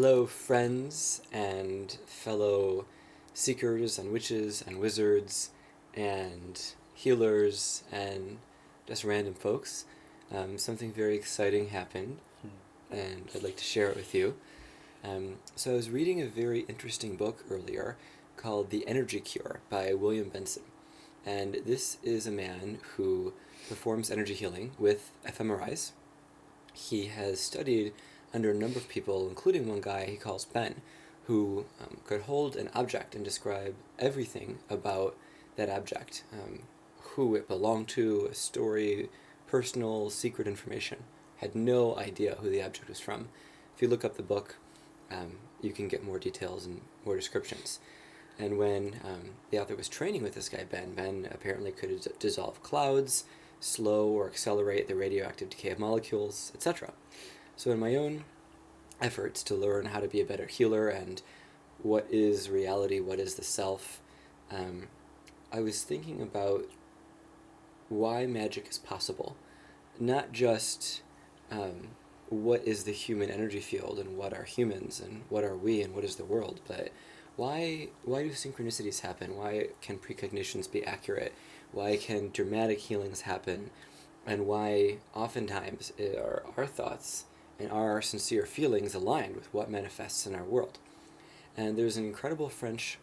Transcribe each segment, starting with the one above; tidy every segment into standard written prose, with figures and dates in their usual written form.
Hello, friends and fellow seekers and witches and wizards and healers and just random folks. Something very exciting happened, and I'd like to share it with you. So I was reading a very interesting book earlier called The Energy Cure by William Benson. And this is a man who performs energy healing with fMRIs. He has studied under a number of people, including one guy he calls Ben, who could hold an object and describe everything about that object, who it belonged to, a story, personal, secret information. Had no idea who the object was from. If you look up the book, you can get more details and more descriptions. And when the author was training with this guy, Ben apparently could dissolve clouds, slow or accelerate the radioactive decay of molecules, etc. So in my own efforts to learn how to be a better healer and what is reality, what is the self, I was thinking about why magic is possible. Not just what is the human energy field and what are humans and what are we and what is the world, but why do synchronicities happen? Why can precognitions be accurate? Why can dramatic healings happen? And why oftentimes are our thoughts and our sincere feelings aligned with what manifests in our world? And there's an incredible French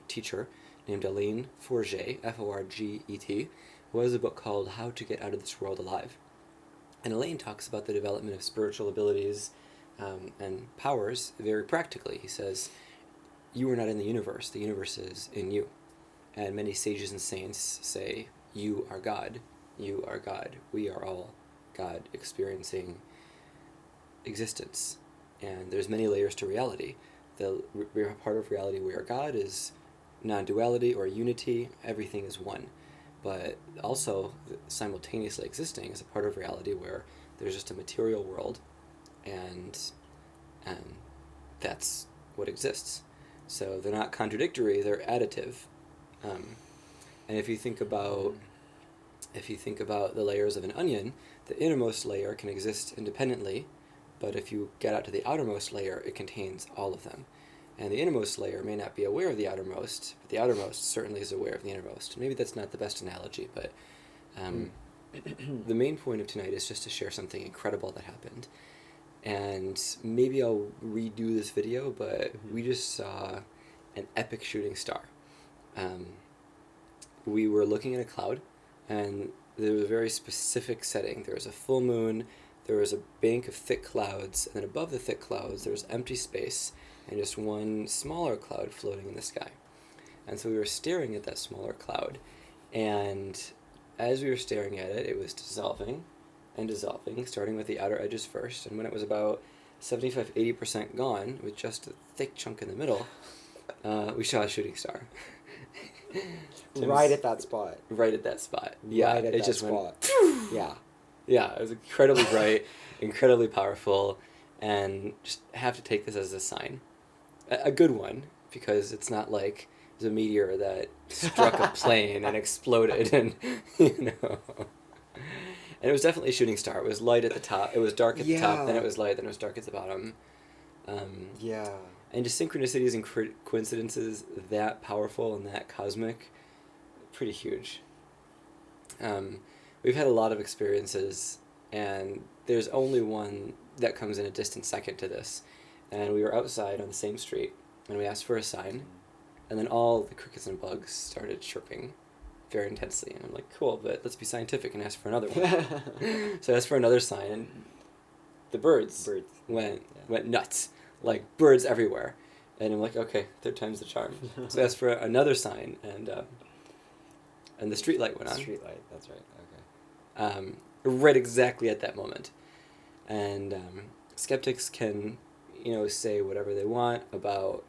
teacher named Alain Forget, Forget, who has a book called How to Get Out of This World Alive. And Alain talks about the development of spiritual abilities and powers very practically. He says, you are not in the universe is in you. And many sages and saints say, you are God, we are all God experiencing existence. And there's many layers to reality. The part of reality where God is non-duality or unity, everything is one. But also simultaneously existing is a part of reality where there's just a material world, and that's what exists. So they're not contradictory, they're additive. And if you think about the layers of an onion, the innermost layer can exist independently, but if you get out to the outermost layer, it contains all of them. And the innermost layer may not be aware of the outermost, but the outermost certainly is aware of the innermost. Maybe that's not the best analogy, but the main point of tonight is just to share something incredible that happened. And maybe I'll redo this video, but we just saw an epic shooting star. We were looking at a cloud, and there was a very specific setting. There was a full moon, there was a bank of thick clouds, and then above the thick clouds there was empty space and just one smaller cloud floating in the sky. And so we were staring at that smaller cloud, and as we were staring at it, it was dissolving and dissolving, starting with the outer edges first, and when it was about 75-80% gone, with just a thick chunk in the middle, we saw a shooting star. Right at that spot. Right at that spot. Yeah, right at it that just spot. went. Yeah. Yeah, it was incredibly bright, incredibly powerful, and just have to take this as a sign. A good one, because it's not like it was a meteor that struck a plane and exploded, and, And it was definitely a shooting star. It was light at the top. It was dark at the top, then it was light, then it was dark at the bottom. Yeah. And just synchronicities and coincidences that powerful and that cosmic, pretty huge. We've had a lot of experiences, and there's only one that comes in a distant second to this. And we were outside on the same street, and we asked for a sign, and then all the crickets and bugs started chirping very intensely. And I'm like, cool, but let's be scientific and ask for another one. So I asked for another sign, and the birds went nuts. Like, birds everywhere. And I'm like, okay, third time's the charm. So I asked for another sign, and the street light went on. Street light, that's right, okay. Right exactly at that moment. And skeptics can, say whatever they want about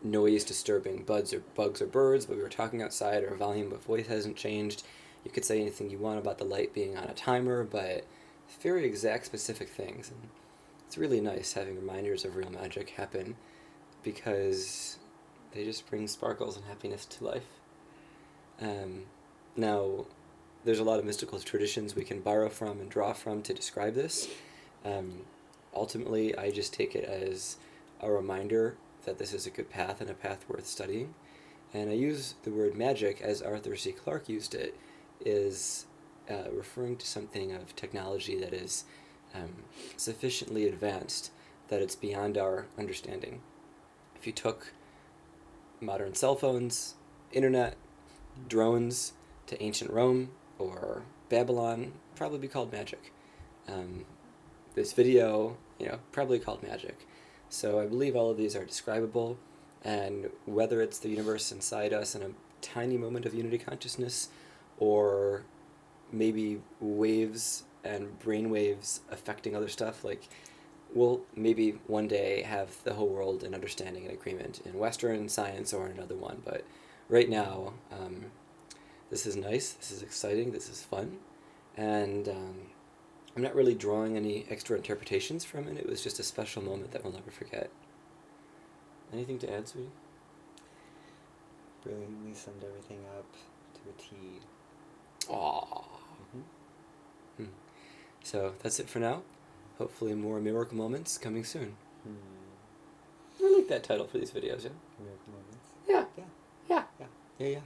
noise disturbing bugs or birds, but we were talking outside, our volume of voice hasn't changed. You could say anything you want about the light being on a timer, but very exact specific things. And it's really nice having reminders of real magic happen, because they just bring sparkles and happiness to life. Now, there's a lot of mystical traditions we can borrow from and draw from to describe this. ultimately, I just take it as a reminder that this is a good path and a path worth studying. And I use the word magic as Arthur C. Clarke used it, is referring to something of technology that is sufficiently advanced that it's beyond our understanding. If you took modern cell phones, internet, drones to ancient Rome or Babylon, probably be called magic. This video, probably called magic. So I believe all of these are describable, and whether it's the universe inside us in a tiny moment of unity consciousness, or maybe waves and brain waves affecting other stuff, like we'll maybe one day have the whole world in understanding and agreement in Western science or in another one, but right now, this is nice, this is exciting, this is fun, and I'm not really drawing any extra interpretations from it. It was just a special moment that we'll never forget. Anything to add, sweetie? Brilliantly summed everything up to a T. Aww. So that's it for now. Hopefully more miracle moments coming soon. I like that title for these videos, yeah? Miracle moments. Yeah. Yeah. Yeah. Yeah. Yeah, yeah.